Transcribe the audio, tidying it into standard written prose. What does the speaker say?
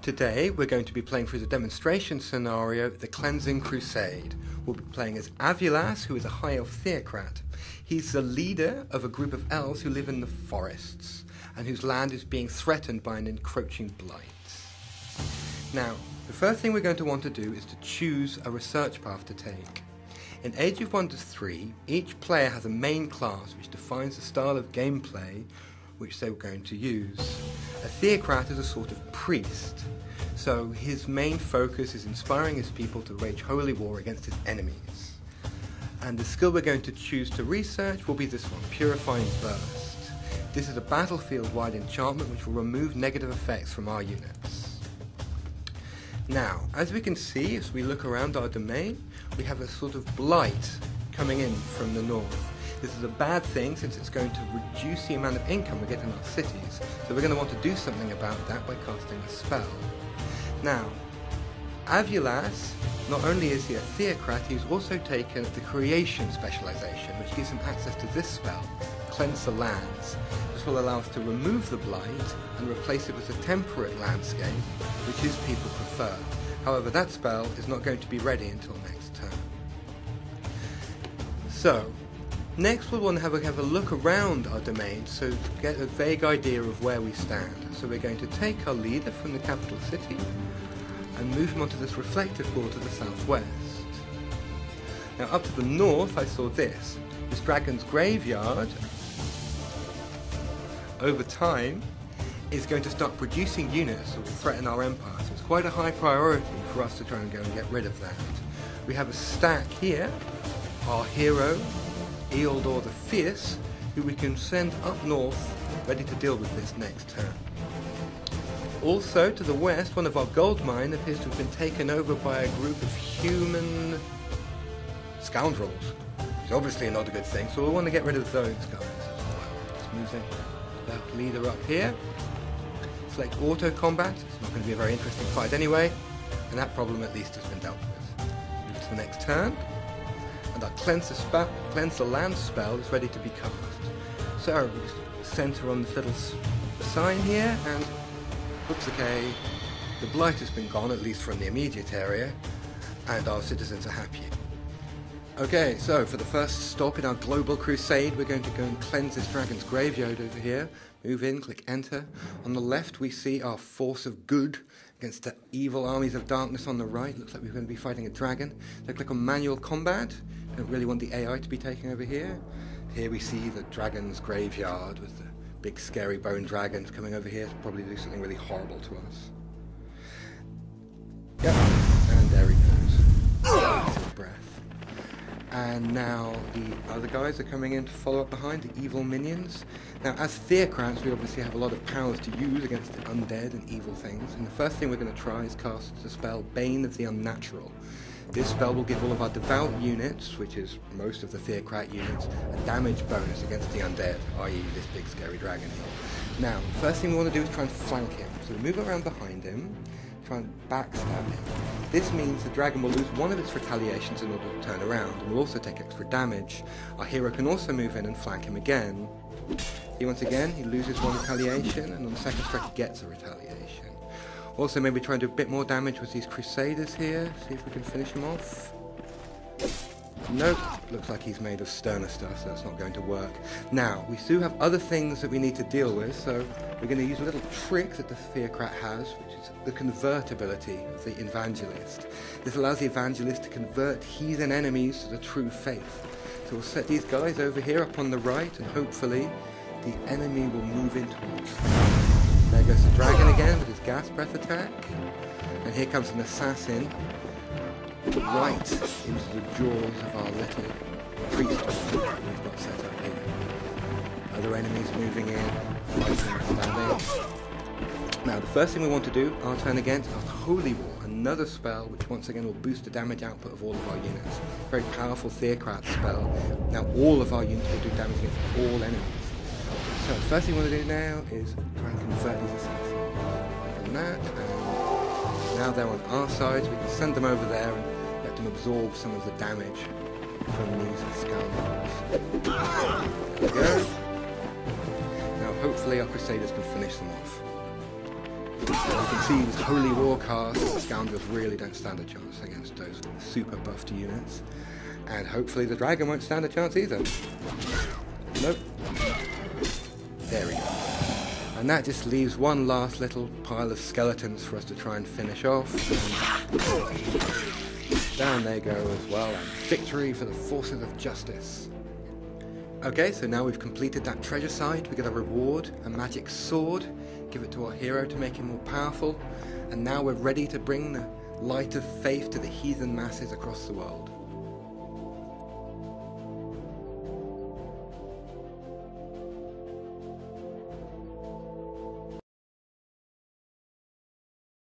Today we're going to be playing through the demonstration scenario, The Cleansing Crusade. We'll be playing as Avulas, who is a high elf theocrat. He's the leader of a group of elves who live in the forests, and whose land is being threatened by an encroaching blight. Now, the first thing we're going to want to do is to choose a research path to take. In Age of Wonders 3, each player has a main class which defines the style of gameplay which they were going to use. A theocrat is a sort of priest, so his main focus is inspiring his people to wage holy war against his enemies. And the skill we're going to choose to research will be this one, Purifying Burst. This is a battlefield-wide enchantment which will remove negative effects from our units. Now, as we can see, as we look around our domain, we have a sort of blight coming in from the north. This is a bad thing since it's going to reduce the amount of income we get in our cities, so we're going to want to do something about that by casting a spell. Now, Avulas, not only is he a theocrat, he's also taken the creation specialization, which gives him access to this spell, Cleanse the Lands. This will allow us to remove the blight and replace it with a temperate landscape, which his people prefer. However, that spell is not going to be ready until next turn. So, next we'll want to have a look around our domain so to get a vague idea of where we stand. So we're going to take our leader from the capital city and move him onto this reflective board to the southwest. Now up to the north I saw this dragon's graveyard over time is going to start producing units that will threaten our empire. So it's quite a high priority for us to try and go and get rid of that. We have a stack here, our hero Ealdor the Fierce, who we can send up north, ready to deal with this next turn. Also, to the west, one of our gold mine appears to have been taken over by a group of human scoundrels, which is obviously not a good thing, so we'll want to get rid of those guys as well. Let's move the leader up here. Select auto combat. It's not going to be a very interesting fight anyway, and that problem at least has been dealt with. Move to the next turn. And our Cleanse the Land spell is ready to be cast. So, we center on this little sign here, and oops, okay, the blight has been gone, at least from the immediate area, and our citizens are happy. Okay, so for the first stop in our global crusade, we're going to go and cleanse this dragon's graveyard over here. Move in, click enter. On the left we see our force of good against the evil armies of darkness on the right. Looks like we're going to be fighting a dragon. So click on manual combat. Don't really want the AI to be taking over here. Here we see the dragon's graveyard with the big scary bone dragons coming over here to probably do something really horrible to us. Yep, and there he goes. His breath. And now the other guys are coming in to follow up behind, the evil minions. Now, as theocrats, we obviously have a lot of powers to use against the undead and evil things. And the first thing we're going to try is cast the spell Bane of the Unnatural. This spell will give all of our devout units, which is most of the theocrat units, a damage bonus against the undead, i.e. this big scary dragon here. Now, the first thing we want to do is try and flank him. So we move around behind him, try and backstab him. This means the dragon will lose one of its retaliations in order to turn around, and will also take extra damage. Our hero can also move in and flank him again. Once again, he loses one retaliation, and on the second strike he gets a retaliation. Also, maybe try and do a bit more damage with these crusaders here, see if we can finish him off. Nope, looks like he's made of sterner stuff, so that's not going to work. Now, we do have other things that we need to deal with, so we're going to use a little trick that the theocrat has, which is the convertibility of the evangelist. This allows the evangelist to convert heathen enemies to the true faith. So we'll set these guys over here up on the right, and hopefully the enemy will move into us. There goes the dragon again with his gas breath attack. And here comes an assassin right into the jaws of our little priesthood we've got set up here. Other enemies moving in, fighting, stabbing. Now the first thing we want to do, our turn again, is Holy War, another spell which once again will boost the damage output of all of our units. Very powerful theocrat spell. Now all of our units will do damage against all enemies. So the first thing we want to do now is try and convert these assassins. Like that, and now they're on our side, so we can send them over there and let them absorb some of the damage from these scoundrels. There we go. Now hopefully our crusaders can finish them off. You can see with Holy Warcast, the scoundrels really don't stand a chance against those super buffed units. And hopefully the dragon won't stand a chance either. Nope. There we go. And that just leaves one last little pile of skeletons for us to try and finish off. And down they go as well, and victory for the forces of justice. Okay, so now we've completed that treasure side. We get a reward, a magic sword. Give it to our hero to make him more powerful. And now we're ready to bring the light of faith to the heathen masses across the world.